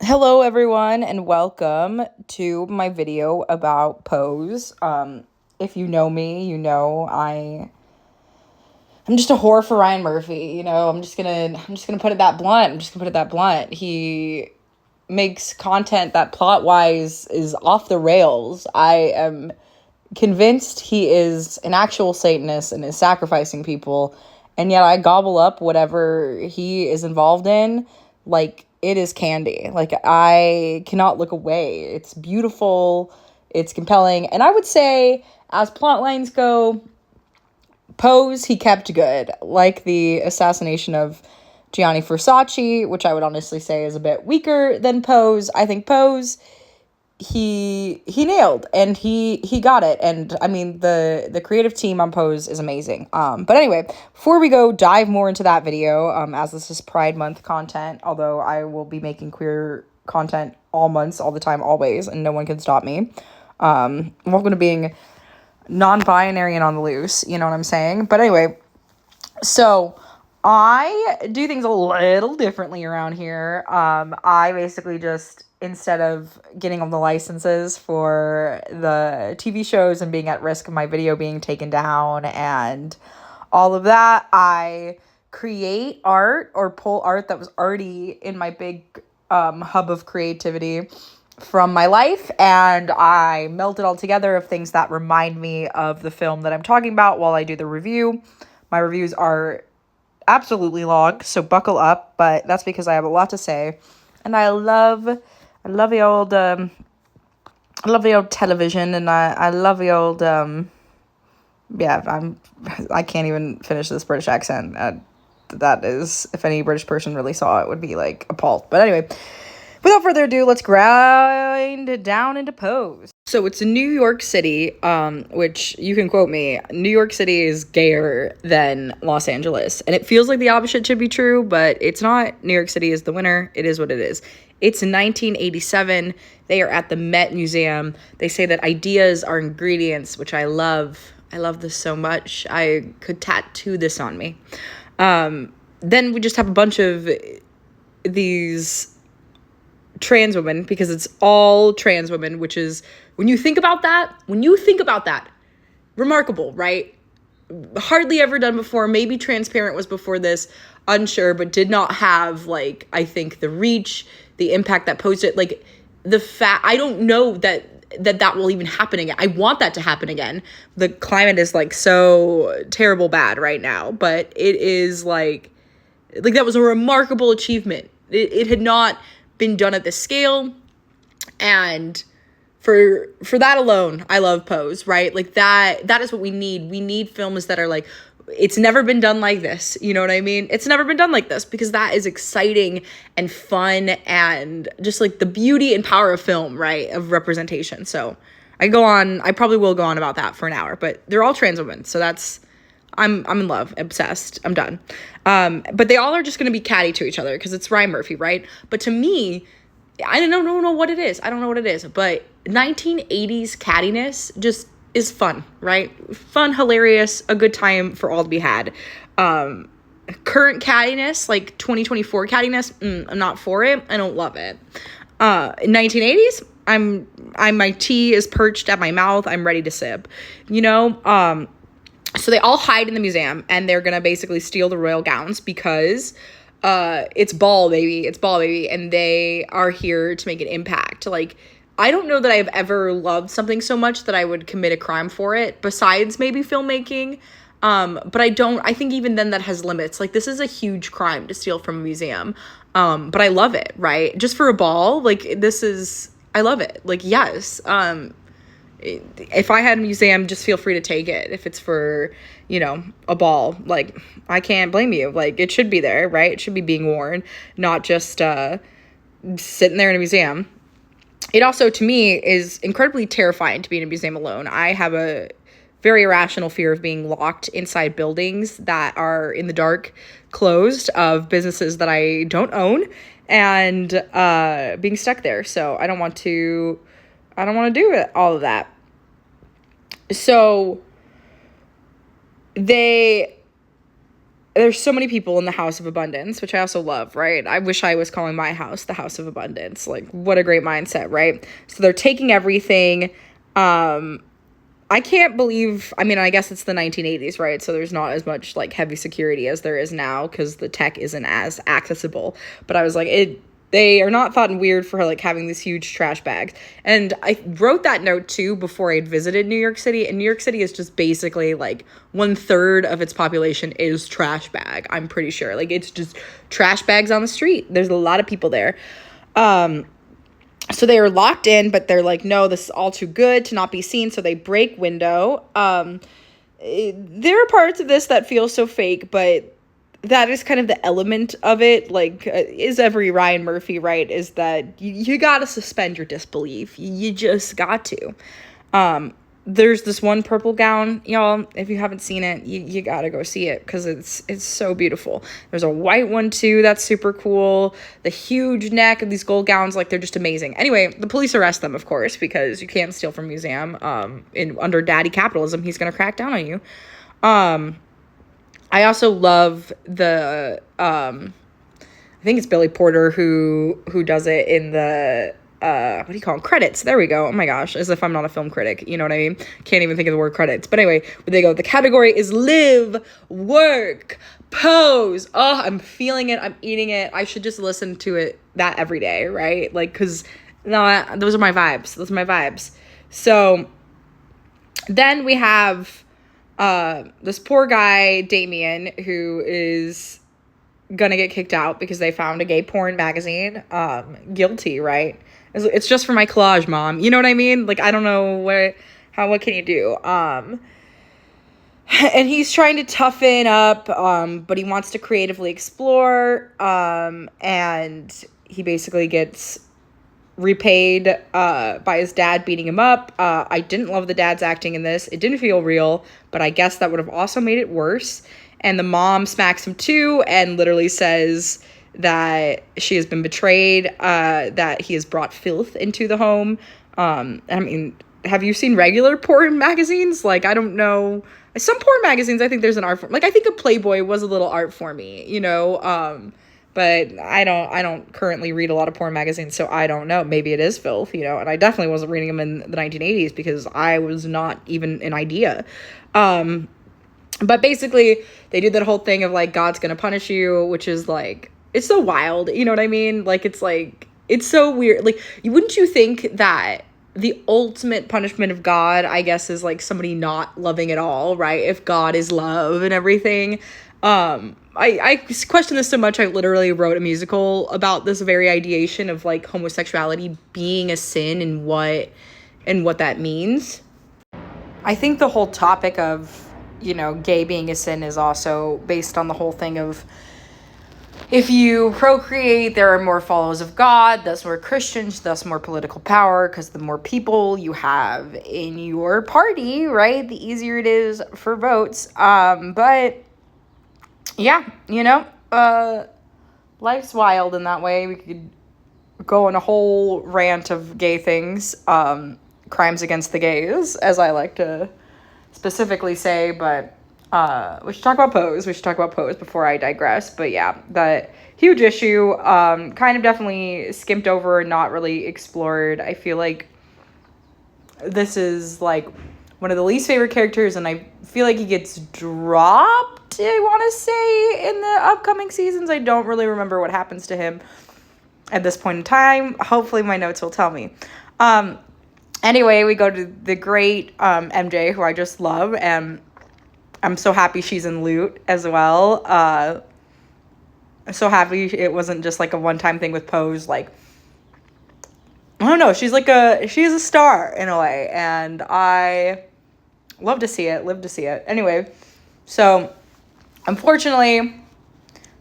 Hello, everyone, and welcome to my video about Pose. If you know me, you know I'm just a whore for Ryan Murphy. I'm just gonna put it that blunt. He makes content that plot wise is off the rails. I am convinced he is an actual Satanist and is sacrificing people, and yet I gobble up whatever he is involved in like it is candy. Like, I cannot look away. It's beautiful, it's compelling, and I would say, as plot lines go, Pose he kept good, like the assassination of Gianni Versace, which I would honestly say is a bit weaker than Pose. I think Pose he nailed, and he got it. And I mean, the creative team on Pose is amazing. But anyway, before we go dive more into that video, as this is Pride Month content, although I will be making queer content all months, all the time, always, and no one can stop me. Welcome to being non-binary and on the loose, you know what I'm saying? But anyway, so I do things a little differently around here. I basically just, instead of getting all the licenses for the TV shows and being at risk of my video being taken down and all of that, I create art or pull art that was already in my big hub of creativity from my life, and I melt it all together of things that remind me of the film that I'm talking about while I do the review. My reviews are absolutely long, so buckle up, but that's because I have a lot to say. And I love the old television, and I love the old I can't even finish this British accent. That is, if any British person really saw it, would be like appalled. But anyway, without further ado, let's grind it down into Pose. So it's New York City, which, you can quote me, New York City is gayer than Los Angeles. And it feels like the opposite should be true, but it's not. New York City is the winner. It is what it is. It's 1987. They are at the Met Museum. They say that ideas are ingredients, which I love. I love this so much. I could tattoo this on me. Then we just have a bunch of these trans women, because it's all trans women, which is, when you think about that, remarkable, right? Hardly ever done before. Maybe Transparent was before this, unsure, but did not have, like, I think the reach, the impact that Pose it, like, the fact, I don't know that will even happen again. I want that to happen again. The climate is, like, so terrible bad right now, but it is like that was a remarkable achievement. It had not been done at this scale, and for that alone, I love Pose, right? Like, that is what we need. We need films that are like, it's never been done like this, you know what I mean? It's never been done like this, because that is exciting and fun, and just like the beauty and power of film, right? Of representation. So I probably will go on about that for an hour, but they're all trans women, so that's, I'm in love, obsessed, I'm done. But they all are just going to be catty to each other because it's Ryan Murphy, right? But to me, I don't know what it is. I don't know what it is, but 1980s cattiness just is fun, right? Fun, hilarious, a good time for all to be had. Current cattiness, like 2024 cattiness, I'm not for it. I don't love it. 1980s, my tea is perched at my mouth. I'm ready to sip, you know? So they all hide in the museum, and they're gonna basically steal the royal gowns because it's ball baby, and they are here to make an impact. Like, I don't know that I've ever loved something so much that I would commit a crime for it, besides maybe filmmaking. But I think even then that has limits. Like, this is a huge crime to steal from a museum. But I love it, right? Just for a ball, like, I love it. Like, yes. If I had a museum, just feel free to take it. If it's for, a ball, like, I can't blame you. Like, it should be there, right? It should be being worn, not just sitting there in a museum. It also, to me, is incredibly terrifying to be in a museum alone. I have a very irrational fear of being locked inside buildings that are in the dark, closed, of businesses that I don't own, and being stuck there. So I don't want to do it, all of that. So they there's so many people in the House of Abundance, which I also love, right? I wish I was calling my house the House of Abundance. Like, what a great mindset, right? So they're taking everything. I can't believe, I mean, I guess it's the 1980s, right? So there's not as much like heavy security as there is now because the tech isn't as accessible. But I was like, they are not thought weird for like having these huge trash bags. And I wrote that note too before I'd visited New York City. And New York City is just basically like 1/3 of its population is trash bag. I'm pretty sure. Like, it's just trash bags on the street. There's a lot of people there. So they are locked in, but they're like, no, this is all too good to not be seen. So they break window. There are parts of this that feel so fake, but that is kind of the element of it. Like, is every Ryan Murphy, right? Is that you got to suspend your disbelief. You just got to. There's this one purple gown, y'all. If you haven't seen it, you got to go see it because it's so beautiful. There's a white one too that's super cool. The huge neck of these gold gowns, like, they're just amazing. Anyway, the police arrest them, of course, because you can't steal from museum. Under daddy capitalism, he's gonna crack down on you. I also love the I think it's Billy Porter who does it in the what do you call them? Credits. There we go. Oh my gosh, as if I'm not a film critic. You know what I mean? Can't even think of the word credits. But anyway, where they go, the category is live, work, pose. Oh, I'm feeling it. I'm eating it. I should just listen to it that every day, right? Like, because no, those are my vibes. Those are my vibes. So then we have this poor guy, Damien, who is gonna get kicked out because they found a gay porn magazine. Guilty, right? It's just for my collage, mom. You know what I mean? Like, I don't know what can you do? And he's trying to toughen up, but he wants to creatively explore, and he basically gets repaid by his dad beating him up. I didn't love the dad's acting in this. It didn't feel real, but I guess that would have also made it worse. And the mom smacks him too and literally says that she has been betrayed, that he has brought filth into the home. I mean, have you seen regular porn magazines? Like, I don't know. Some porn magazines, I think there's an art form. Like, I think a Playboy was a little art for me, you know? But I don't currently read a lot of porn magazines, so I don't know. Maybe it is filth, you know? And I definitely wasn't reading them in the 1980s because I was not even an idea. But basically, they do that whole thing of, like, God's gonna punish you, which is, like, it's so wild, you know what I mean? Like, it's so weird. Like, wouldn't you think that the ultimate punishment of God, I guess, is, like, somebody not loving at all, right? If God is love and everything. I question this so much, I literally wrote a musical about this very ideation of, like, homosexuality being a sin and what that means. I think the whole topic of, you know, gay being a sin is also based on the whole thing of, if you procreate, there are more followers of God, thus more Christians, thus more political power, because the more people you have in your party, right, the easier it is for votes. But yeah, you know, life's wild in that way. We could go on a whole rant of gay things, crimes against the gays, as I like to specifically say, but we should talk about Pose. We should talk about Pose before I digress. But yeah, that huge issue, kind of definitely skimped over and not really explored. I feel like this is like one of the least favorite characters, and I feel like he gets dropped, I want to say, in the upcoming seasons. I don't really remember what happens to him at this point in time. Hopefully my notes will tell me. Anyway, we go to the great MJ, who I just love, and I'm so happy she's in Loot as well. I'm so happy it wasn't just like a one-time thing with Pose. Like, I don't know, she's a star in a way, and I love to see it, live to see it. Anyway, so unfortunately,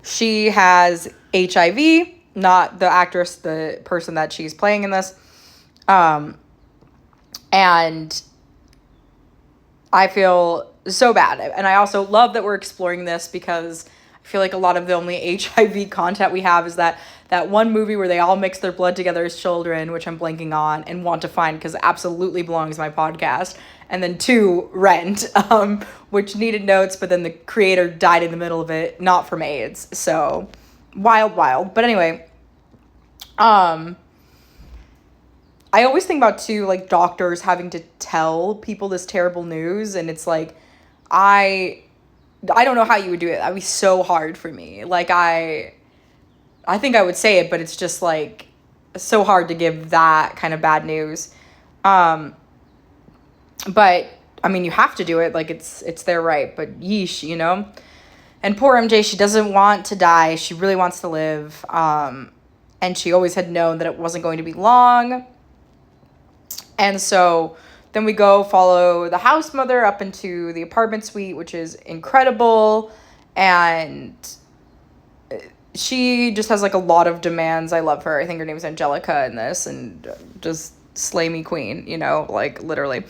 she has HIV, not the actress, the person that she's playing in this. And I feel so bad. And I also love that we're exploring this because I I feel like a lot of the only HIV content we have is that one movie where they all mix their blood together as children, which I'm blanking on and want to find because it absolutely belongs in my podcast. And then 2, Rent, which needed notes, but then the creator died in the middle of it, not from AIDS. So wild. But anyway, I always think about too, like, doctors having to tell people this terrible news, and it's like, I don't know how you would do it. That'd be so hard for me. Like, I think I would say it, but it's just like so hard to give that kind of bad news. But I mean, you have to do it. Like, it's their right, but yeesh, you know? And poor MJ, she doesn't want to die. She really wants to live. And she always had known that it wasn't going to be long. And so then we go follow the house mother up into the apartment suite, which is incredible. And she just has like a lot of demands. I love her. I think her name is Angelica in this, and just slay me queen, you know, like literally.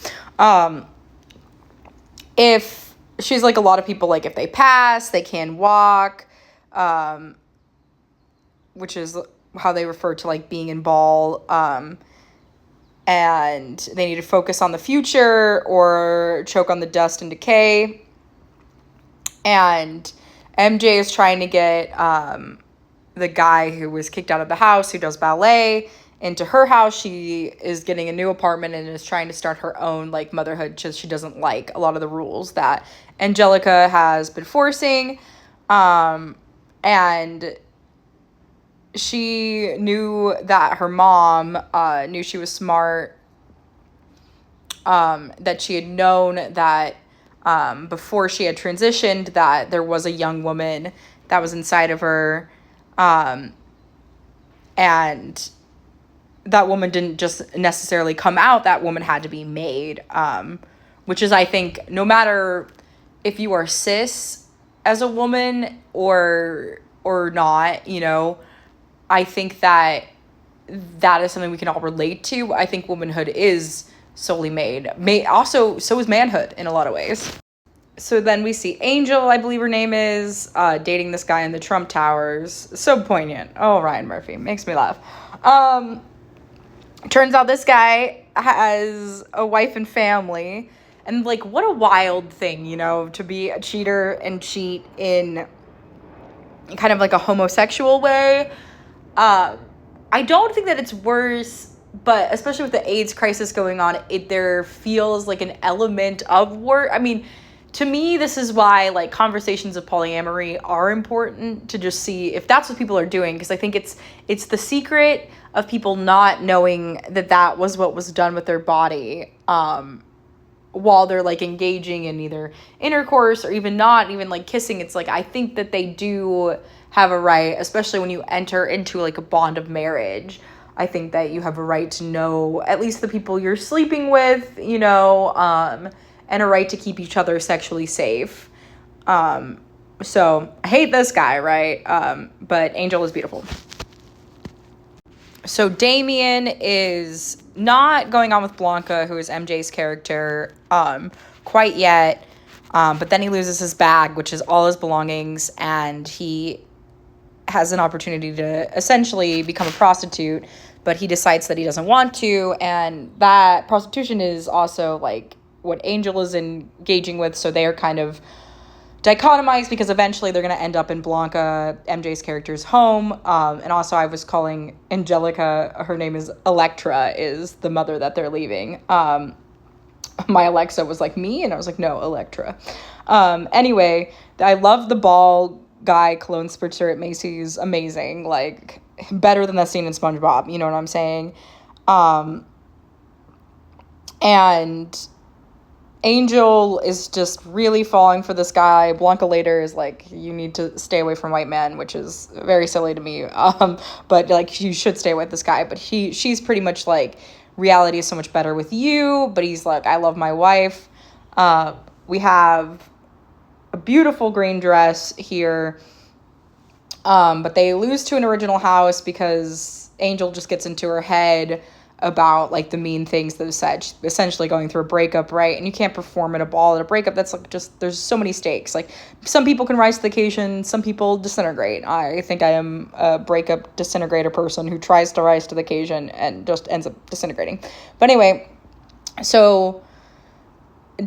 If she's like a lot of people, like if they pass, they can walk, which is how they refer to like being in ball, and they need to focus on the future or choke on the dust and decay. And MJ is trying to get the guy who was kicked out of the house, who does ballet, into her house. She is getting a new apartment and is trying to start her own like motherhood, because she doesn't like a lot of the rules that Angelica has been forcing. And she knew that her mom knew she was smart, that she had known that before she had transitioned, that there was a young woman that was inside of her, and that woman didn't just necessarily come out. That woman had to be made, which is, I think, no matter if you are cis as a woman or not, you know, I think that is something we can all relate to. I think womanhood is solely made. Also, so is manhood in a lot of ways. So then we see Angel, I believe her name is, dating this guy in the Trump Towers. So poignant. Oh, Ryan Murphy. Makes me laugh. Turns out this guy has a wife and family. And, like, what a wild thing, you know, to be a cheater and cheat in kind of like a homosexual way. I don't think that it's worse, but especially with the AIDS crisis going on, there feels like an element of work. I mean, to me, this is why, like, conversations of polyamory are important, to just see if that's what people are doing, because I think it's the secret of people not knowing that was what was done with their body, while they're, like, engaging in either intercourse or even not, even, like, kissing. It's like, I think that they do have a right, especially when you enter into, like, a bond of marriage. I think that you have a right to know at least the people you're sleeping with, you know, and a right to keep each other sexually safe. So I hate this guy, right? But Angel is beautiful. So Damien is not going on with Blanca, who is MJ's character, quite yet. But then he loses his bag, which is all his belongings, and he has an opportunity to essentially become a prostitute, but he decides that he doesn't want to, and that prostitution is also, like, what Angel is engaging with, so they are kind of dichotomized, because eventually they're going to end up in Blanca, MJ's character's home. And also, I was calling Angelica, her name is Electra, is the mother that they're leaving. My Alexa was like, me? And I was like, no, Electra. Anyway, I love the ball guy cologne spritzer at Macy's. Amazing. Like, better than that scene in SpongeBob. You know what I'm saying? And Angel is just really falling for this guy. Blanca later is like, you need to stay away from white men, which is very silly to me. But, like, you should stay with this guy. But she's pretty much like, reality is so much better with you. But he's like, I love my wife. We have a beautiful green dress here. But they lose to an original house because Angel just gets into her head about like the mean things that are said. She's essentially going through a breakup, right? And you can't perform at a ball at a breakup. That's like just, there's so many stakes. Like some people can rise to the occasion, some people disintegrate. I think I am a breakup disintegrator person who tries to rise to the occasion and just ends up disintegrating. But anyway, so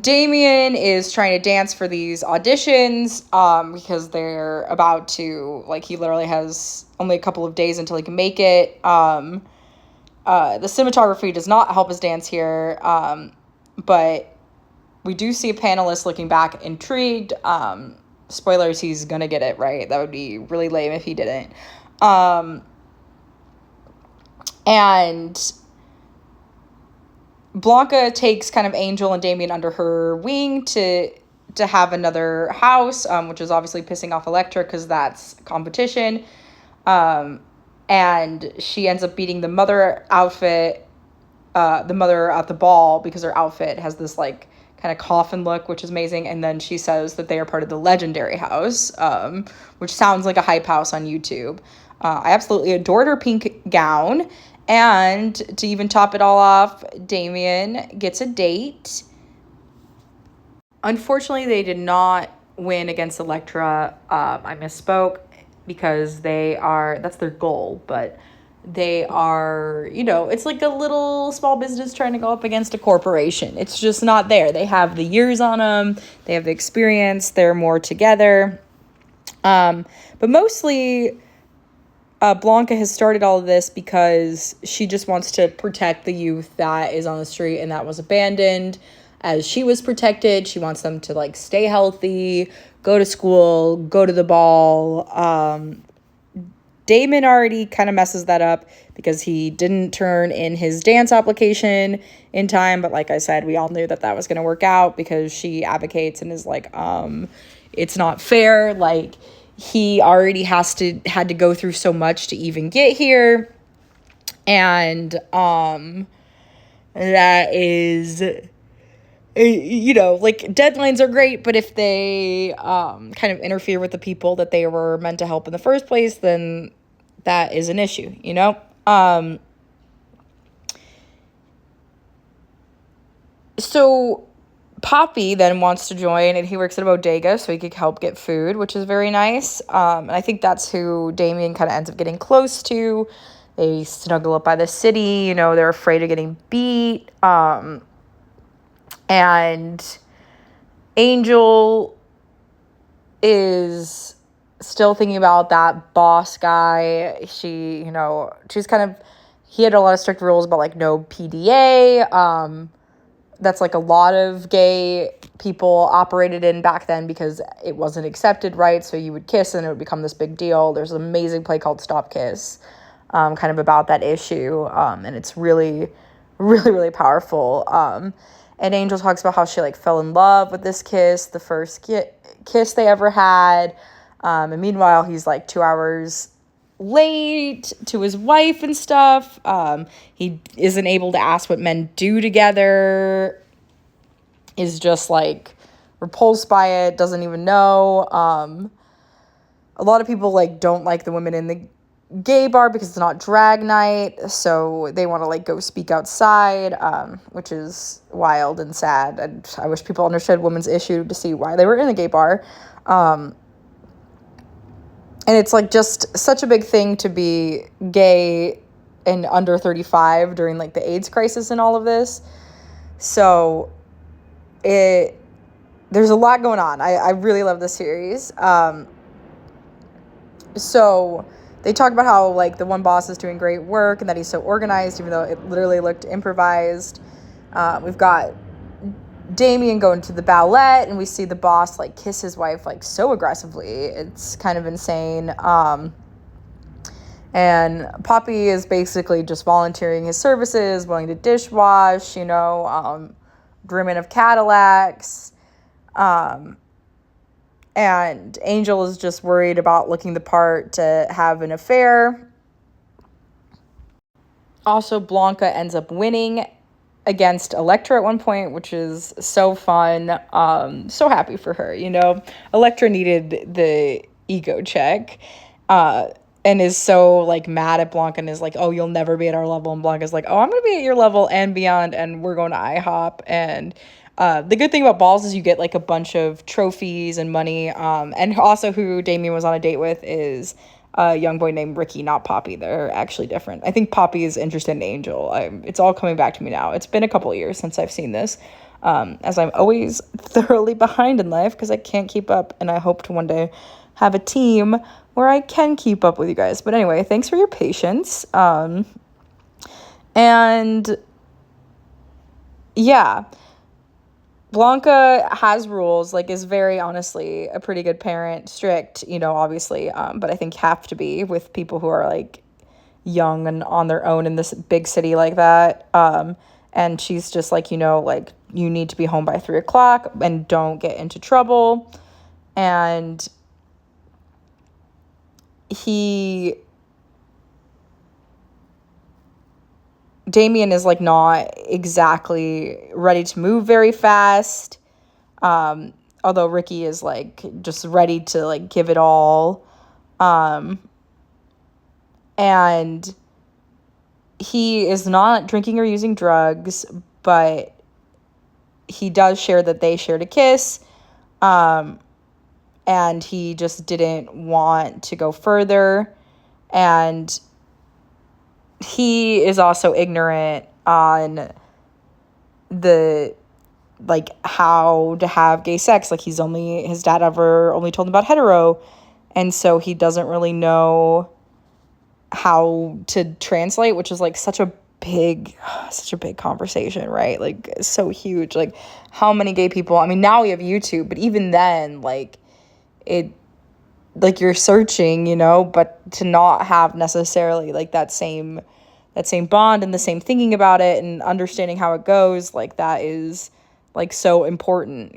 Damien is trying to dance for these auditions because they're about to, like, he literally has only a couple of days until he can make it. The cinematography does not help his dance here, but we do see a panelist looking back intrigued. Spoilers, he's gonna get it right. That would be really lame if he didn't. And Blanca takes kind of Angel and Damien under her wing to have another house, which is obviously pissing off Elektra because that's competition. And she ends up beating the mother outfit, the mother at the ball, because her outfit has this like kind of coffin look, which is amazing. And then she says that they are part of the legendary house, which sounds like a hype house on YouTube. I absolutely adored her pink gown. And to even top it all off, Damien gets a date. Unfortunately, they did not win against Elektra. I misspoke because that's their goal, but they are, it's like a little small business trying to go up against a corporation. It's just not there. They have the years on them. They have the experience. They're more together. But mostly Blanca has started all of this because she just wants to protect the youth that is on the street and that was abandoned as she was protected. She wants them to like stay healthy, go to school, go to the ball. Damon already kind of messes that up because he didn't turn in his dance application in time. But like I said, we all knew that was going to work out because she advocates and is like, it's not fair. Like, he already had to go through so much to even get here. And that is, like, deadlines are great, but if they kind of interfere with the people that they were meant to help in the first place, then that is an issue, So Poppy then wants to join, and he works at a bodega so he could help get food, which is very nice. And I think that's who Damien kind of ends up getting close to. They snuggle up by the city, they're afraid of getting beat. And Angel is still thinking about that boss guy. She, she's kind of, he had a lot of strict rules about like no PDA. That's like a lot of gay people operated in back then because it wasn't accepted, right? So you would kiss and it would become this big deal. There's an amazing play called Stop Kiss, kind of about that issue. And it's really, really, really powerful. And Angel talks about how she like fell in love with this kiss, the first kiss they ever had. And meanwhile, he's like 2 hours late to his wife and stuff. He isn't able to ask what men do together, is just like repulsed by it, doesn't even know. A lot of people like don't like the women in the gay bar because it's not drag night, so they want to like go speak outside, which is wild and sad, and I wish people understood women's issue to see why they were in a gay bar. And it's like just such a big thing to be gay and under 35 during like the AIDS crisis and all of this. So there's a lot going on. I really love this series. So they talk about how like the one boss is doing great work and that he's so organized, even though it literally looked improvised. We've got Damien going to the ballet, and we see the boss like kiss his wife like so aggressively. It's kind of insane. And Poppy is basically just volunteering his services, willing to dishwash, grooming of Cadillacs. And Angel is just worried about looking the part to have an affair. Also, Blanca ends up winning against Elektra at one point, which is so fun. So happy for her, Elektra needed the ego check. and is so like mad at Blanca and is like, oh, you'll never be at our level. And Blanca's like, oh, I'm gonna be at your level and beyond, and we're going to IHOP. And the good thing about balls is you get like a bunch of trophies and money. And also who Damien was on a date with is a young boy named Ricky, not Poppy. They're actually different. I think Poppy is interested in Angel. It's all coming back to me now. It's been a couple of years since I've seen this. As I'm always thoroughly behind in life because I can't keep up, and I hope to one day have a team where I can keep up with you guys. But anyway, thanks for your patience. And yeah, Blanca has rules, like is very honestly a pretty good parent, strict, obviously, but I think have to be with people who are like young and on their own in this big city like that. And she's just like, like you need to be home by 3:00 and don't get into trouble. And Damien is like not exactly ready to move very fast. Although Ricky is like just ready to like give it all. And he is not drinking or using drugs, but he does share that they shared a kiss. And he just didn't want to go further. And he is also ignorant on the like how to have gay sex. Like his dad ever only told him about hetero, and so he doesn't really know how to translate, which is like such a big conversation, right? Like so huge. Like how many gay people, I mean, now we have YouTube, but even then, like it, like you're searching, but to not have necessarily like that same bond and the same thinking about it and understanding how it goes, like that is like so important.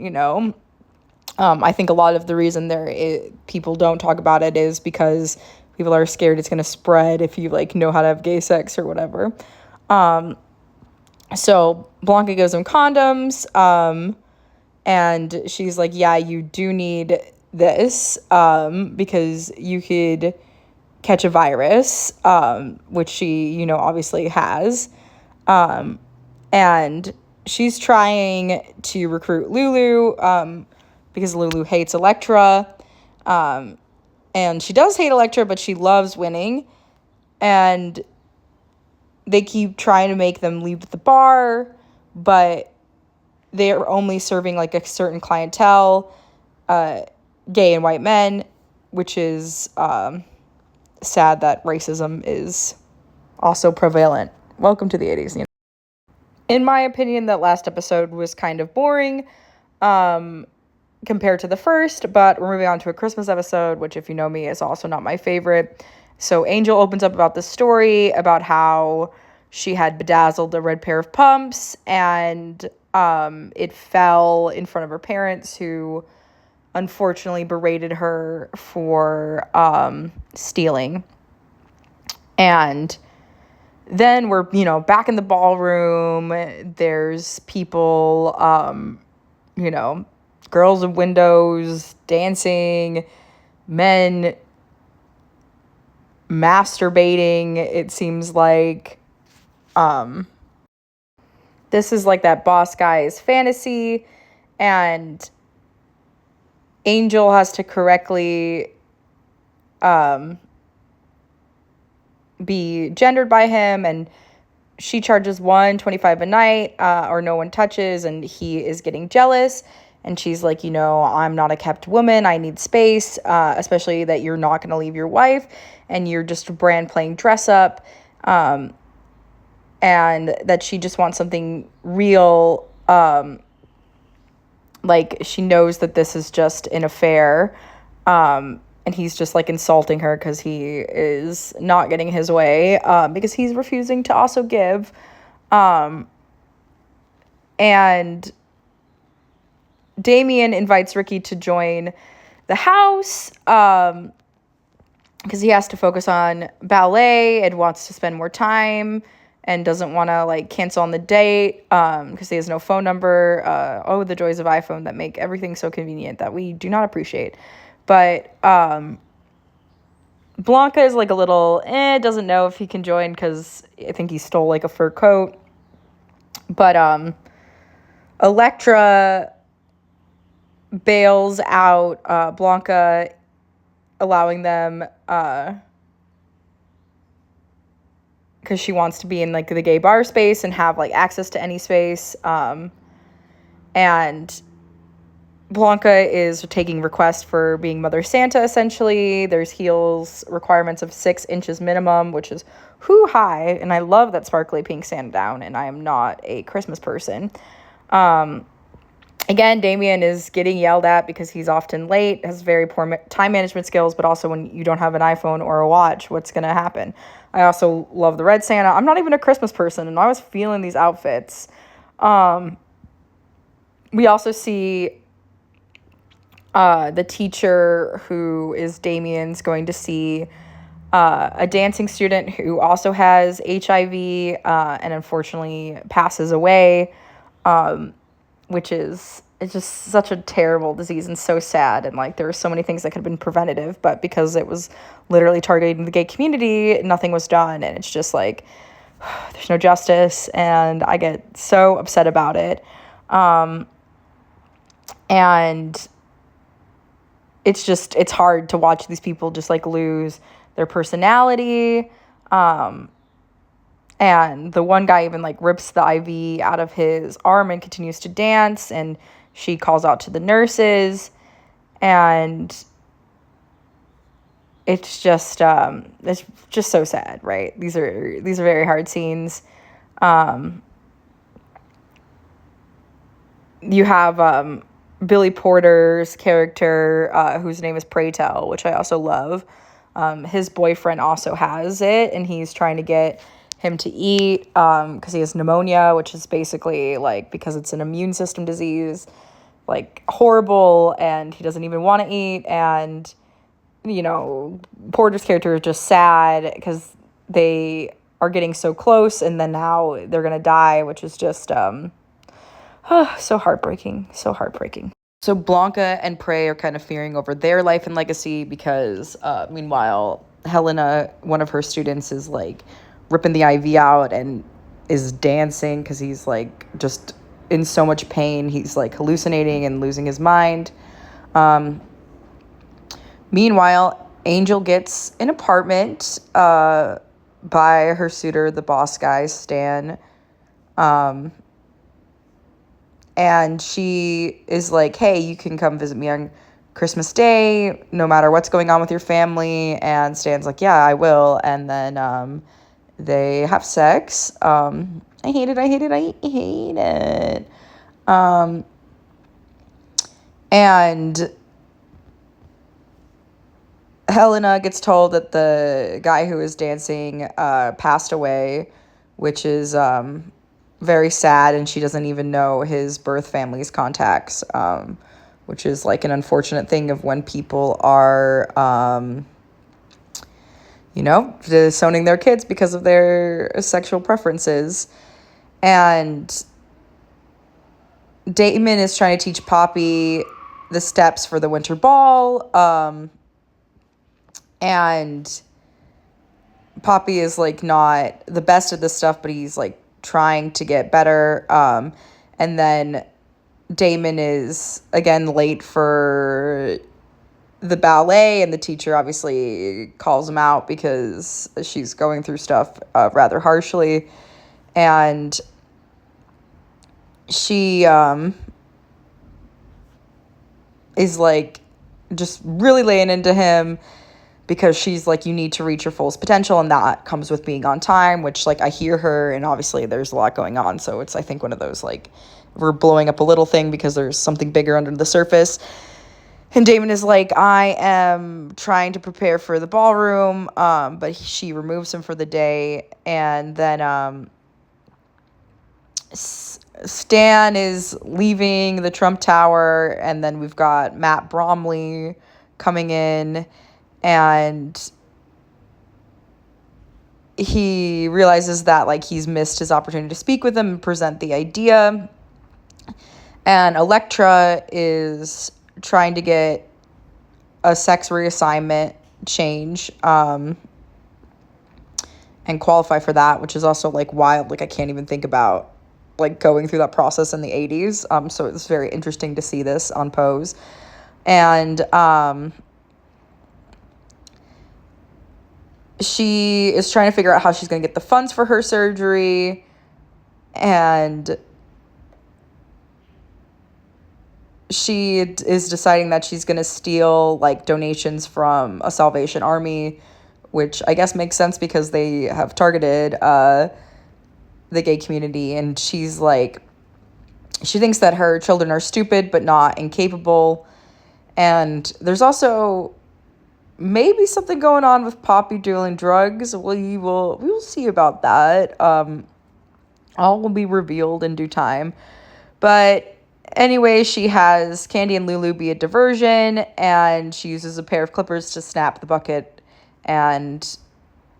I think a lot of the reason people don't talk about it is because people are scared it's going to spread if you like know how to have gay sex or whatever. So Blanca gives him condoms, and she's like, yeah, you do need this, because you could catch a virus, which she, obviously has. And she's trying to recruit Lulu, because Lulu hates Elektra. And she does hate Elektra, but she loves winning. And they keep trying to make them leave the bar, but they're only serving like a certain clientele, gay and white men, which is sad that racism is also prevalent. Welcome to the 80s. In my opinion, that last episode was kind of boring compared to the first, but we're moving on to a Christmas episode, which, if you know me, is also not my favorite. So Angel opens up about the story about how she had bedazzled a red pair of pumps, and it fell in front of her parents, who unfortunately berated her for stealing. And then we're, back in the ballroom. There's people, girls in windows dancing, men masturbating. It seems like this is like that boss guy's fantasy, and Angel has to correctly be gendered by him, and she charges $125 a night, or no one touches, and he is getting jealous. And she's like, I'm not a kept woman. I need space, especially that you're not going to leave your wife and you're just a brand playing dress up. And that she just wants something real. Like she knows that this is just an affair. And he's just like insulting her because he is not getting his way, because he's refusing to also give. And Damien invites Ricky to join the house, because he has to focus on ballet and wants to spend more time and doesn't want to like cancel on the date, because he has no phone number. The joys of iPhone that make everything so convenient that we do not appreciate. But Blanca is like a little, doesn't know if he can join because I think he stole like a fur coat. But Electra bails out Blanca, allowing them, because she wants to be in like the gay bar space and have like access to any space. And Blanca is taking requests for being Mother Santa, essentially. There's heels requirements of 6 inches minimum, which is high. And I love that sparkly pink Santa down, and I am not a Christmas person. Again, Damien is getting yelled at because he's often late, has very poor time management skills, but also when you don't have an iPhone or a watch, what's going to happen? I also love the red Santa. I'm not even a Christmas person, and I was feeling these outfits. We also see the teacher who is Damien's going to see a dancing student who also has HIV and unfortunately passes away, which is, it's just such a terrible disease and so sad. And like there were so many things that could have been preventative, but because it was literally targeting the gay community, nothing was done. And it's just like, there's no justice, and I get so upset about it. And it's hard to watch these people just like lose their personality. And the one guy even like rips the IV out of his arm and continues to dance, and she calls out to the nurses, and it's just so sad, right? These are very hard scenes. You have Billy Porter's character, whose name is Pray Tell, which I also love. His boyfriend also has it, and he's trying to get him to eat because he has pneumonia, which is basically like, because it's an immune system disease, like horrible, and he doesn't even want to eat. And you know, Porter's character is just sad because they are getting so close, and then now they're gonna die, which is just so heartbreaking. So Blanca and Prey are kind of fearing over their life and legacy because meanwhile Helena, one of her students, is like ripping the IV out and is dancing because he's like just in so much pain. He's like hallucinating and losing his mind. Meanwhile, Angel gets an apartment by her suitor, the boss guy, Stan. And she is like, hey, you can come visit me on Christmas Day, no matter what's going on with your family. And Stan's like, yeah, I will. And then they have sex. I hate it. And Helena gets told that the guy who is dancing passed away, which is very sad, and she doesn't even know his birth family's contacts, which is like an unfortunate thing of when people are, disowning their kids because of their sexual preferences. And Damon is trying to teach Poppy the steps for the winter ball, and Poppy is like not the best at this stuff, but he's like trying to get better. And then Damon is again late for the ballet, and the teacher obviously calls him out because she's going through stuff rather harshly. And she is like just really laying into him because she's like, you need to reach your fullest potential, and that comes with being on time, which like I hear her, and obviously there's a lot going on, so it's I think one of those like we're blowing up a little thing because there's something bigger under the surface. And Damon is like, I am trying to prepare for the ballroom, but she removes him for the day. And then Stan is leaving the Trump Tower, and then we've got Matt Bromley coming in, and he realizes that like he's missed his opportunity to speak with him and present the idea. And Electra is trying to get a sex reassignment change and qualify for that, which is also like wild. Like I can't even think about like going through that process in the 80s. So it's very interesting to see this on Pose. And she is trying to figure out how she's going to get the funds for her surgery, and she is deciding that she's going to steal like donations from a Salvation Army, which I guess makes sense because they have targeted the gay community. And she's like, she thinks that her children are stupid but not incapable. And there's also maybe something going on with Poppy dealing drugs. We will see about that. All will be revealed in due time. But anyway, she has Candy and Lulu be a diversion, and she uses a pair of clippers to snap the bucket, and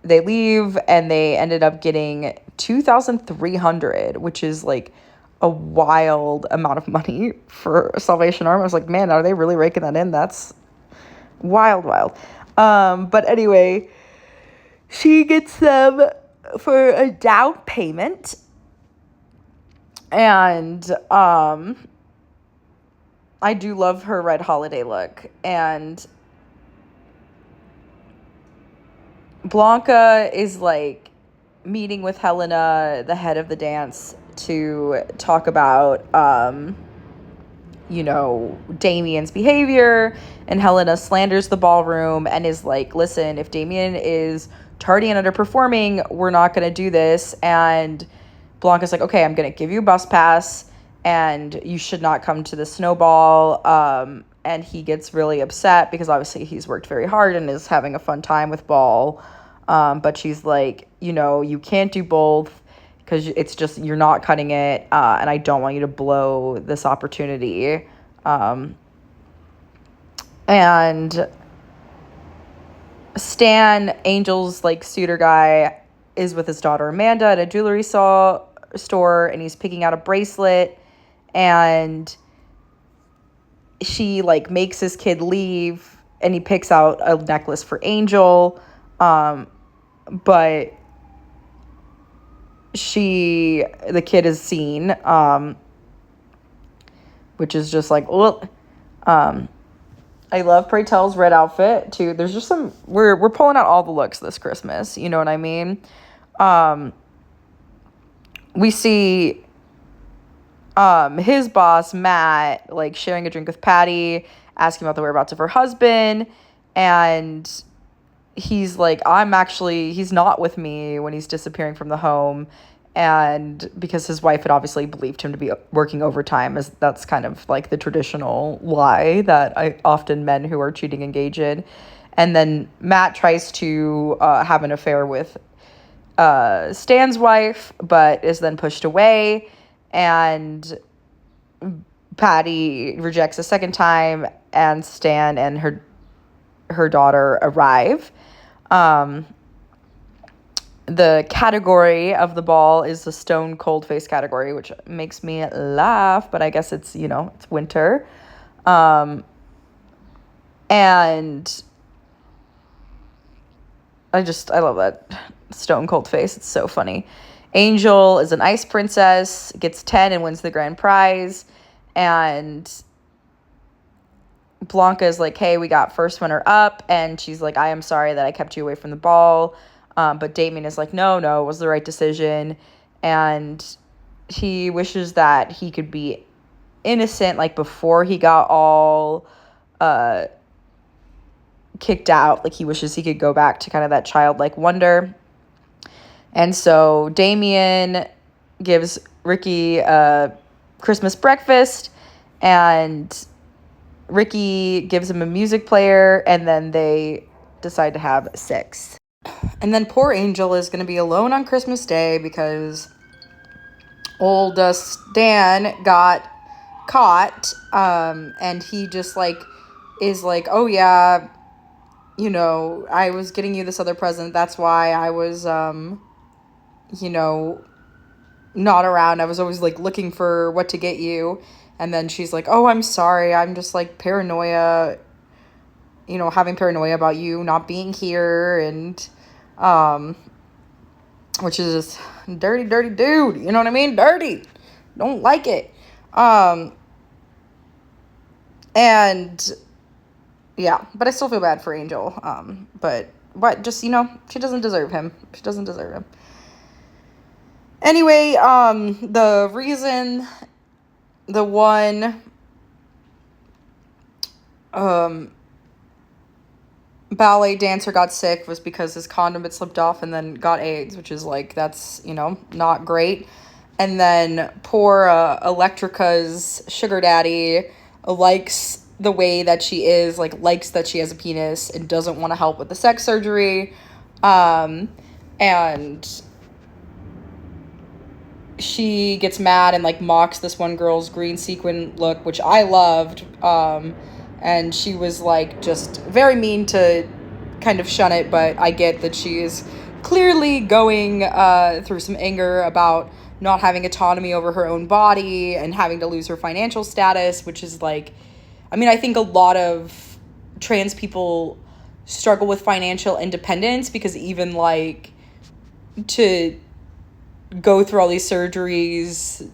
they leave, and they ended up getting $2,300, which is like a wild amount of money for Salvation Army. I was like, man, are they really raking that in? That's wild. But anyway, she gets them for a down payment, and I do love her red holiday look. And Blanca is like meeting with Helena, the head of the dance, to talk about Damien's behavior. And Helena slanders the ballroom and is like, listen, if Damien is tardy and underperforming, we're not going to do this. And Blanca's like, okay, I'm going to give you a bus pass, and you should not come to the Snowball. And he gets really upset because obviously he's worked very hard and is having a fun time with Ball. But she's like, you can't do both because it's just, you're not cutting it. And I don't want you to blow this opportunity. And Stan, Angel's like suitor guy, is with his daughter Amanda at a jewelry store, and he's picking out a bracelet, and she like makes his kid leave, and he picks out a necklace for Angel, but the kid is seen, which is just like, well, I love Pray Tell's red outfit too. There's just we're pulling out all the looks this Christmas, you know what I mean? We see his boss Matt like sharing a drink with Patty, asking about the whereabouts of her husband, and he's like, he's not with me when he's disappearing from the home. And because his wife had obviously believed him to be working overtime, as that's kind of like the traditional lie that often men who are cheating engage in. And then Matt tries to have an affair with Stan's wife, but is then pushed away. And Patty rejects a second time, and Stan and her daughter arrive. The category of the ball is the stone cold face category, which makes me laugh, but I guess it's, it's winter. And I love that stone cold face. It's so funny. Angel is an ice princess, gets 10 and wins the grand prize. And Blanca is like, hey, we got first runner up. And she's like, I am sorry that I kept you away from the ball. But Damien is like, no, it was the right decision. And he wishes that he could be innocent, like before he got all kicked out. Like he wishes he could go back to kind of that childlike wonder. And so Damien gives Ricky a Christmas breakfast, and Ricky gives him a music player, and then they decide to have sex. And then poor Angel is going to be alone on Christmas Day because old Stan got caught, and he just is like, oh yeah, I was getting you this other present. That's why I was, not around. I was always looking for what to get you. And then she's like, oh, I'm sorry. I'm just paranoia. you know, having paranoia about you not being here, and um which is just dirty, dirty dude, you know what I mean? Dirty. Don't like it. Um and yeah, but I still feel bad for Angel. But just, you know, she doesn't deserve him. She doesn't deserve him. Anyway, the reason the one um ballet dancer got sick was because his condom had slipped off and then got AIDS, which is like, that's, you know, not great. And then poor Electrica's sugar daddy likes the way that she is, like, likes that she has a penis and doesn't want to help with the sex surgery. And she gets mad and, like, mocks this one girl's green sequin look, which I loved. And she was, like, just very mean to kind of shun it, but I get that she is clearly going through some anger about not having autonomy over her own body and having to lose her financial status, which is, like, I mean, I think a lot of trans people struggle with financial independence because even, like, to go through all these surgeries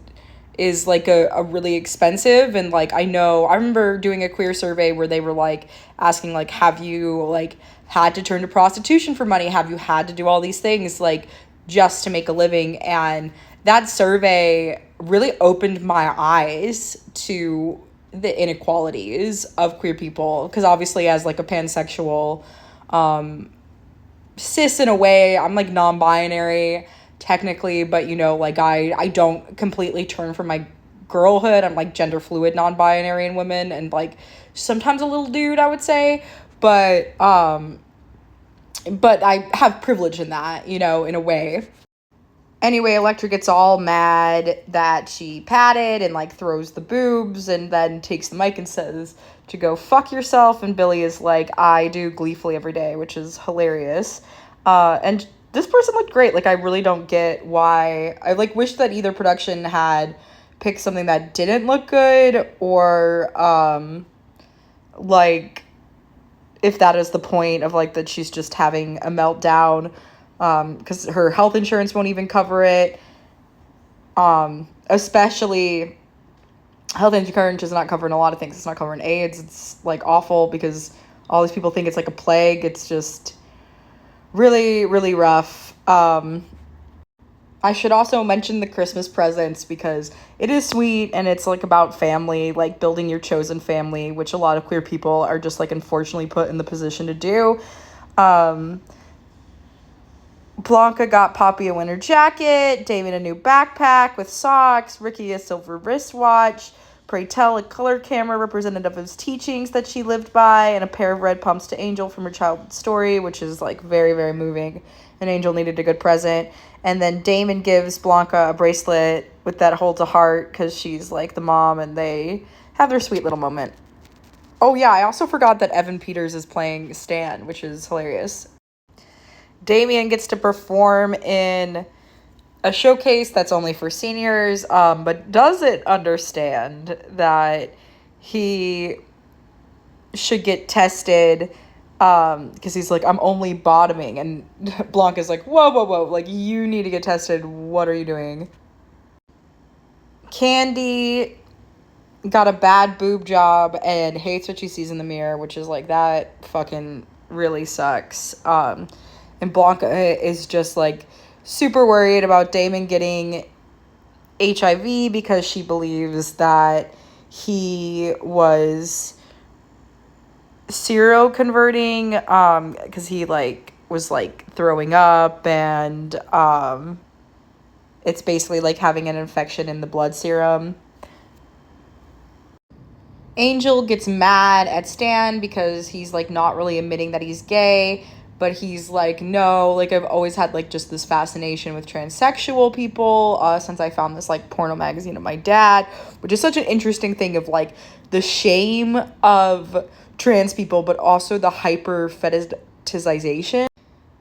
is, like, a really expensive. And, like, I remember doing a queer survey where they were, like, asking, like, have you, like, had to turn to prostitution for money? Have you had to do all these things, like, just to make a living? And that survey really opened my eyes to the inequalities of queer people, because obviously as, like, a pansexual, cis in a way, I'm, like, non-binary technically, but, you know, like, I don't completely turn from my girlhood. I'm, like, gender fluid non-binary in women, and, like, sometimes a little dude, I would say, but I have privilege in that, you know, in a way. Anyway, Electra gets all mad that she patted and, like, throws the boobs, and then takes the mic and says to go fuck yourself. And Billy is like, I do gleefully every day, which is hilarious. And this person looked great. Like, I really don't get why. I, like, wish that either production had picked something that didn't look good, or like, if that is the point of, like, that she's just having a meltdown, because her health insurance won't even cover it. Especially health insurance is not covering a lot of things. It's not covering AIDS. It's, like, awful because all these people think it's, like, a plague. It's just really, really rough. I should also mention the Christmas presents, because it is sweet and it's, like, about family, like, building your chosen family, which a lot of queer people are just, like, unfortunately put in the position to do. Blanca got Poppy a winter jacket, Damon a new backpack with socks, Ricky a silver wristwatch, Pray Tell a color camera representative of his teachings that she lived by, and a pair of red pumps to Angel from her childhood story, which is, like, very, very moving. And Angel needed a good present. And then Damon gives Blanca a bracelet with that holds a heart, because she's, like, the mom, and they have their sweet little moment. Oh yeah, I also forgot that Evan Peters is playing Stan, which is hilarious. Damien gets to perform in a showcase that's only for seniors, but doesn't understand that he should get tested, because he's like, I'm only bottoming. And Blanca's like, whoa, whoa, whoa, like, you need to get tested. What are you doing? Candy got a bad boob job and hates what she sees in the mirror, which is, like, that fucking really sucks. And Blanca is just, like, super worried about Damon getting HIV, because she believes that he was seroconverting, because he, like, was, like, throwing up, and it's basically like having an infection in the blood serum. Angel gets mad at Stan because he's, like, not really admitting that he's gay, but he's like, no, like, I've always had, like, just this fascination with transsexual people, since I found this, like, porno magazine of my dad, which is such an interesting thing of, like, the shame of trans people, but also the hyper fetishization.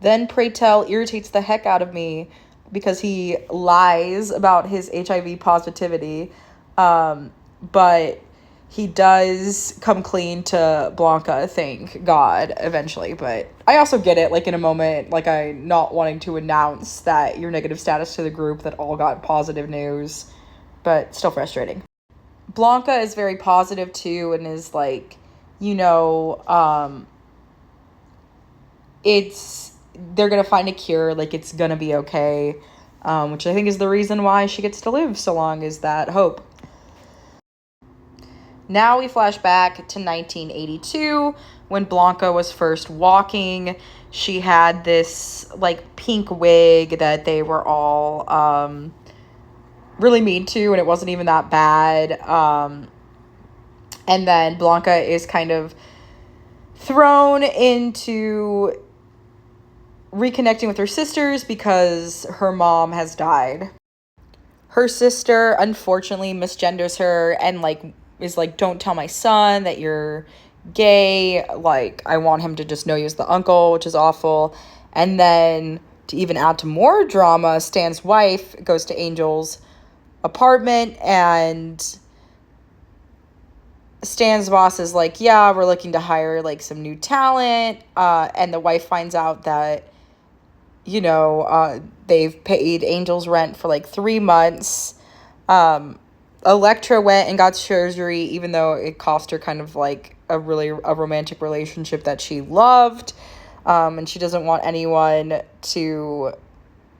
Then Pray Tell irritates the heck out of me because he lies about his HIV positivity, but he does come clean to Blanca, thank God, eventually. But I also get it, like, in a moment, like, I not wanting to announce that your negative status to the group that all got positive news, but still frustrating. Blanca is very positive, too, and is, like, you know, they're gonna find a cure, like, it's gonna be okay, which I think is the reason why she gets to live so long, is that hope. Now we flash back to 1982 when Blanca was first walking. She had this like pink wig that they were all really mean to, and it wasn't even that bad. And then Blanca is kind of thrown into reconnecting with her sisters because her mom has died. Her sister unfortunately misgenders her and like is like, don't tell my son that you're gay, like I want him to just know you as the uncle, which is awful. And then to even add to more drama, Stan's wife goes to Angel's apartment and Stan's boss is like, yeah, we're looking to hire like some new talent, and the wife finds out that they've paid Angel's rent for like 3 months. Elektra went and got surgery, even though it cost her kind of like a romantic relationship that she loved. And she doesn't want anyone to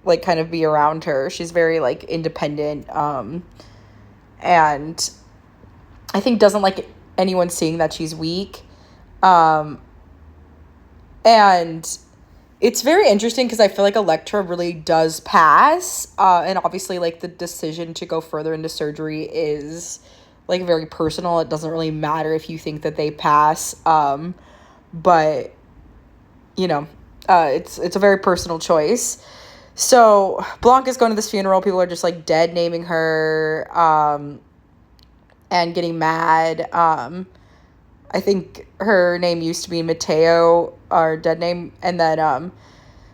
like kind of be around her. She's very like independent. And I think doesn't like anyone seeing that she's weak. And it's very interesting because I feel like Elektra really does pass. And obviously, like, the decision to go further into surgery is, like, very personal. It doesn't really matter if you think that they pass. But, it's a very personal choice. So, Blanca's going to this funeral. People are just, like, dead naming her and getting mad. I think her name used to be Mateo, our dead name, and then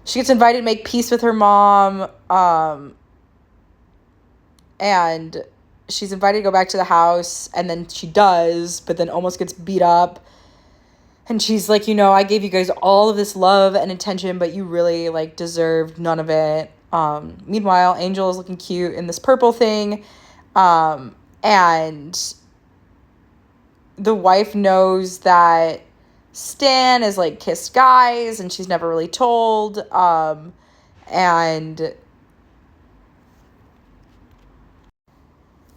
she gets invited to make peace with her mom, and she's invited to go back to the house, and then she does, but then almost gets beat up, and she's like, I gave you guys all of this love and attention, but you really, like, deserved none of it. Meanwhile, Angel is looking cute in this purple thing, and the wife knows that Stan is like kissed guys and she's never really told. And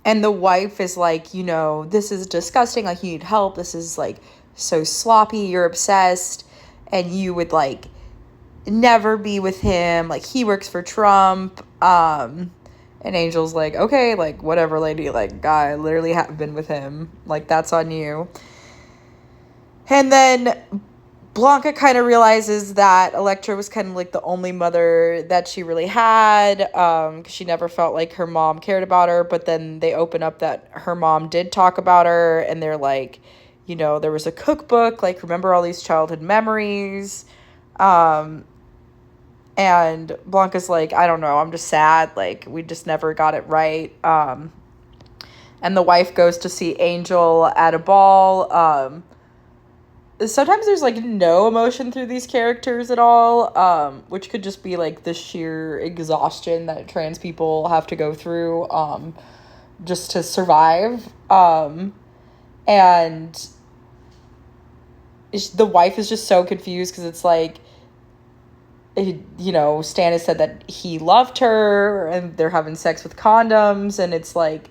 the wife is like, this is disgusting. Like, you need help. This is like so sloppy. You're obsessed and you would like never be with him. Like, he works for Trump. And Angel's like, okay, like, whatever, lady, like, I literally haven't been with him. Like, that's on you. And then Blanca kind of realizes that Elektra was kind of, like, the only mother that she really had. Because she never felt like her mom cared about her. But then they open up that her mom did talk about her. And they're like, there was a cookbook. Like, remember all these childhood memories. And Blanca's like, I don't know, I'm just sad. Like, we just never got it right. And the wife goes to see Angel at a ball. Sometimes there's, like, no emotion through these characters at all, which could just be, like, the sheer exhaustion that trans people have to go through just to survive. And the wife is just so confused because it's, like, Stan has said that he loved her and they're having sex with condoms, and it's like,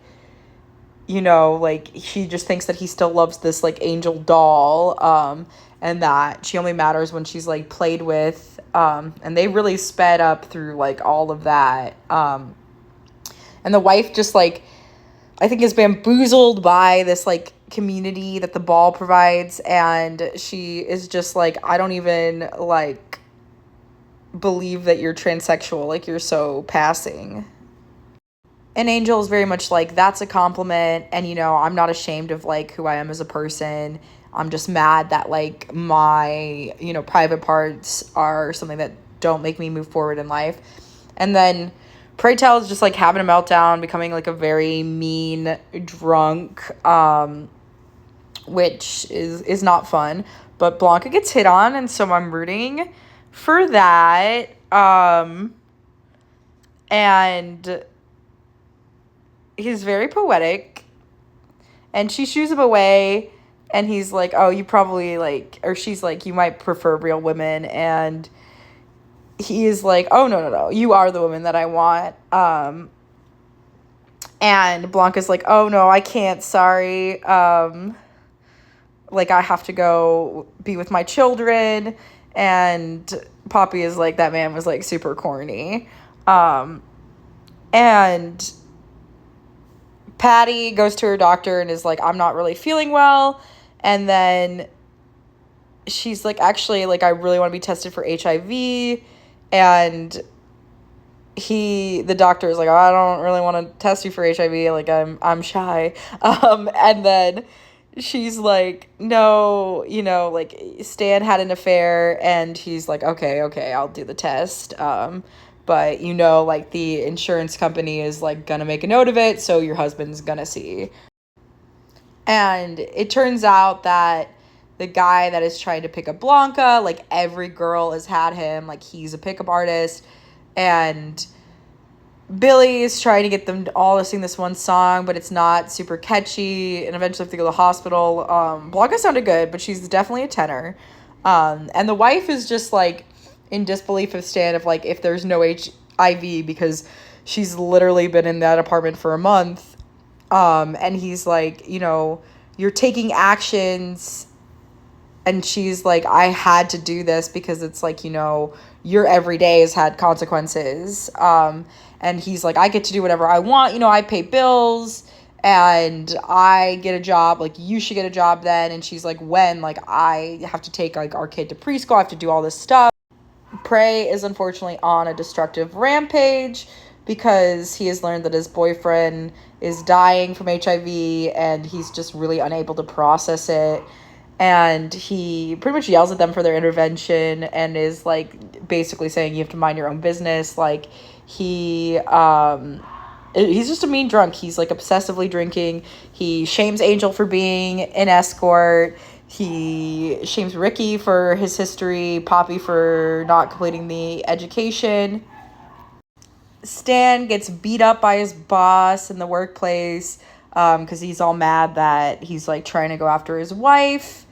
like she just thinks that he still loves this like angel doll, and that she only matters when she's like played with, and they really sped up through like all of that, and the wife just like, I think, is bamboozled by this like community that the ball provides, and she is just like, I don't even like believe that you're transsexual, like you're so passing. And Angel is very much like, that's a compliment, and I'm not ashamed of like who I am as a person. I'm just mad that like my private parts are something that don't make me move forward in life. And then Pray Tell is just like having a meltdown, becoming like a very mean drunk, which is not fun. But Blanca gets hit on, and so I'm rooting for that. And he's very poetic, and she shoos him away, and he's like, oh, you probably, like, or she's like, you might prefer real women, and he is like, oh, no, you are the woman that I want. And Blanca's like, oh, no, I can't, sorry. Like, I have to go be with my children. And Poppy is like, that man was, like, super corny. And Patty goes to her doctor and is like, I'm not really feeling well. And then she's like, actually, like, I really want to be tested for HIV. And the doctor is like, oh, I don't really want to test you for HIV. Like, I'm shy. And then she's like, no, like, Stan had an affair, and he's like, okay, I'll do the test. But, like, the insurance company is, like, gonna make a note of it, so your husband's gonna see. And it turns out that the guy that is trying to pick up Blanca, like, every girl has had him, like, he's a pickup artist, and Billy is trying to get them all to sing this one song, but it's not super catchy, and eventually have to go to the hospital. Blanca sounded good, but she's definitely a tenor. And the wife is just, like, in disbelief of Stan of, like, if there's no HIV, because she's literally been in that apartment for a month. And he's like, you're taking actions, and she's like, I had to do this because it's like, your everyday has had consequences. And he's like, I get to do whatever I want. I pay bills and I get a job. Like, you should get a job then. And she's like, when? Like, I have to take, like, our kid to preschool. I have to do all this stuff. Prey is unfortunately on a destructive rampage because he has learned that his boyfriend is dying from HIV, and he's just really unable to process it. And he pretty much yells at them for their intervention and is, like, basically saying you have to mind your own business. Like, he's just a mean drunk. He's, like, obsessively drinking. He shames Angel for being an escort. He shames Ricky for his history, Poppy for not completing the education. Stan gets beat up by his boss in the workplace because he's all mad that he's, like, trying to go after his wife.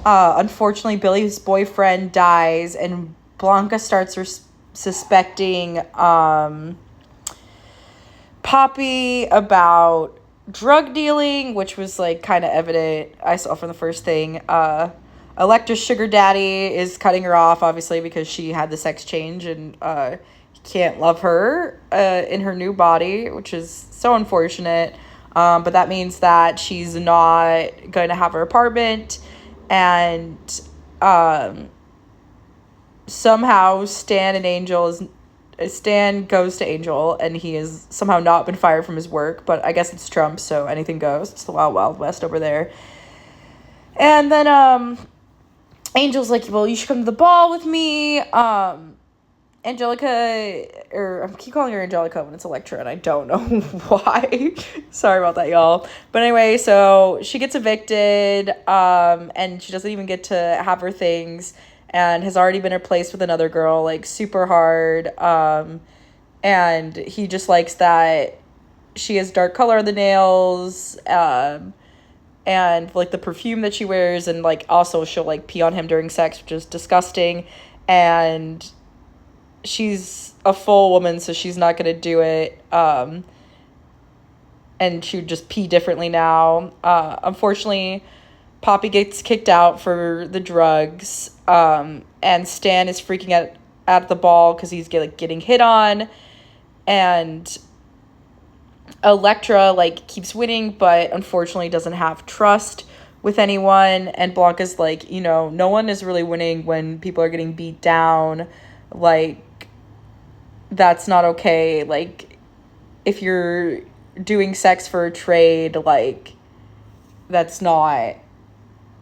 Unfortunately, Billy's boyfriend dies, and Blanca starts suspecting Poppy about drug dealing, which was, like, kind of evident, I saw from the first thing. Electra's sugar daddy is cutting her off, obviously, because she had the sex change, and can't love her in her new body, which is so unfortunate. But that means that she's not going to have her apartment. And somehow Stan goes to Angel, and he has somehow not been fired from his work, but I guess it's Trump, so anything goes. It's the Wild Wild West over there. And then Angel's like, well, you should come to the ball with me. Angelica, or I keep calling her Angelica when it's Electra, and I don't know why. Sorry about that, y'all. But anyway, so she gets evicted, and she doesn't even get to have her things, and has already been replaced with another girl, like, super hard. And he just likes that she has dark color on the nails, and, like, the perfume that she wears, and, like, also she'll, like, pee on him during sex, which is disgusting. And she's a full woman, so she's not going to do it. And she would just pee differently now. Unfortunately, Poppy gets kicked out for the drugs. And Stan is freaking out at the ball because he's getting hit on. And Electra, like, keeps winning, but unfortunately doesn't have trust with anyone. And Blanca's like, no one is really winning when people are getting beat down. Like, that's not okay. Like, if you're doing sex for a trade, like, that's not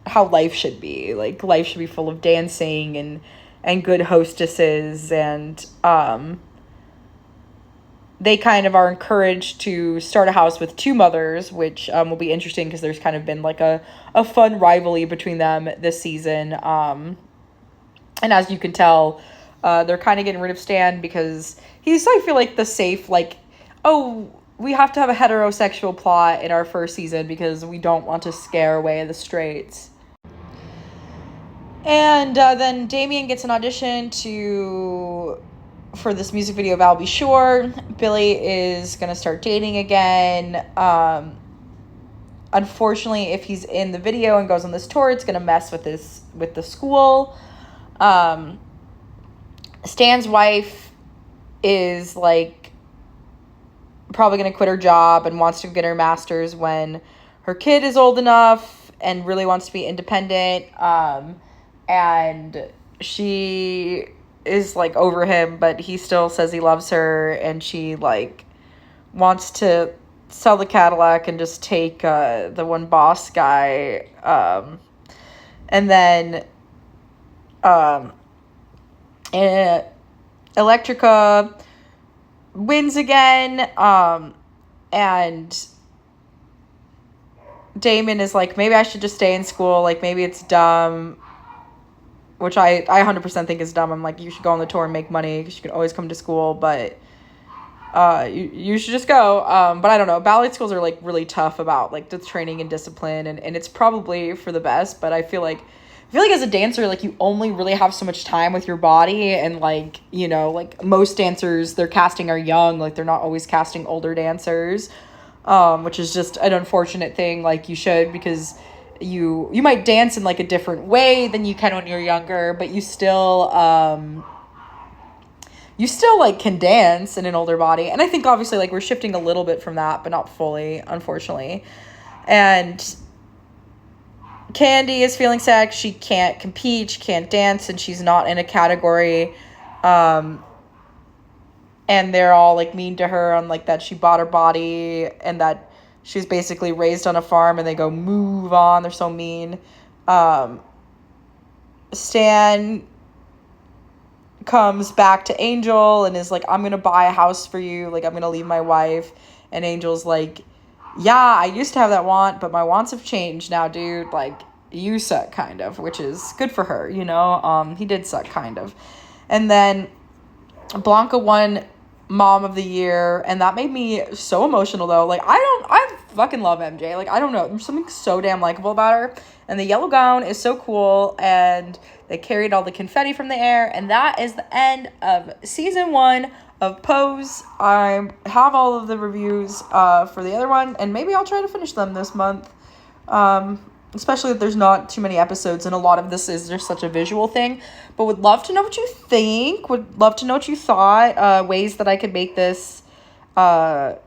how life should be. Like, life should be full of dancing and good hostesses and they kind of are encouraged to start a house with two mothers, which will be interesting because there's kind of been like a fun rivalry between them this season. And as you can tell, they're kind of getting rid of Stan because he's, I feel like, the safe, like, oh, we have to have a heterosexual plot in our first season because we don't want to scare away the straights. And then Damien gets an audition for this music video of I'll Be Sure. Billy is going to start dating again. Unfortunately, if he's in the video and goes on this tour, it's going to mess with the school. Stan's wife is like probably going to quit her job and wants to get her master's when her kid is old enough and really wants to be independent. And she is like over him, but he still says he loves her, and she like wants to sell the Cadillac and just take the one boss guy. And then Electrica wins again, and Damon is like, maybe I should just stay in school, like maybe it's dumb, which I 100% think is dumb. I'm like, you should go on the tour and make money because you can always come to school, but you should just go. But I don't know, ballet schools are like really tough about like the training and discipline, and it's probably for the best, but I feel like as a dancer, like you only really have so much time with your body, and like, you know, like most dancers they're casting are young, like they're not always casting older dancers, which is just an unfortunate thing. Like you should, because you might dance in like a different way than you can when you're younger, but you still like can dance in an older body. And I think obviously like we're shifting a little bit from that, but not fully, unfortunately. And Candy is feeling sad. She can't compete, she can't dance, and she's not in a category. And they're all like mean to her on like that she bought her body and that she's basically raised on a farm, and they go, move on. They're so mean. Stan comes back to Angel and is like, I'm going to buy a house for you. Like, I'm going to leave my wife. And Angel's like, yeah, I used to have that want, but my wants have changed now, dude. Like, you suck, kind of, which is good for her, you know? He did suck, kind of. And then Blanca won Mom of the Year, and that made me so emotional, though. Like, I fucking love MJ. Like, I don't know, there's something so damn likable about her, and the yellow gown is so cool, and they carried all the confetti from the air, and that is the end of season 1 of Pose. I have all of the reviews for the other one, and maybe I'll try to finish them this month, especially if there's not too many episodes, and a lot of this is just such a visual thing. But would love to know what you think, would love to know what you thought, ways that I could make this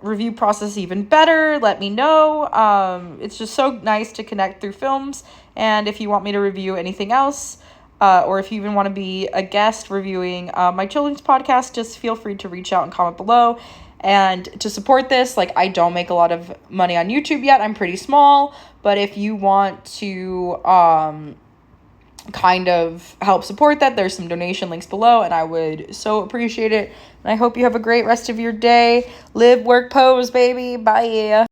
review process even better. Let me know. It's just so nice to connect through films, and if you want me to review anything else, or if you even want to be a guest reviewing my children's podcast, just feel free to reach out and comment below. And to support this, like, I don't make a lot of money on YouTube yet. I'm pretty small. But if you want to kind of help support that, there's some donation links below, and I would so appreciate it. And I hope you have a great rest of your day. Live, work, pose, baby. Bye.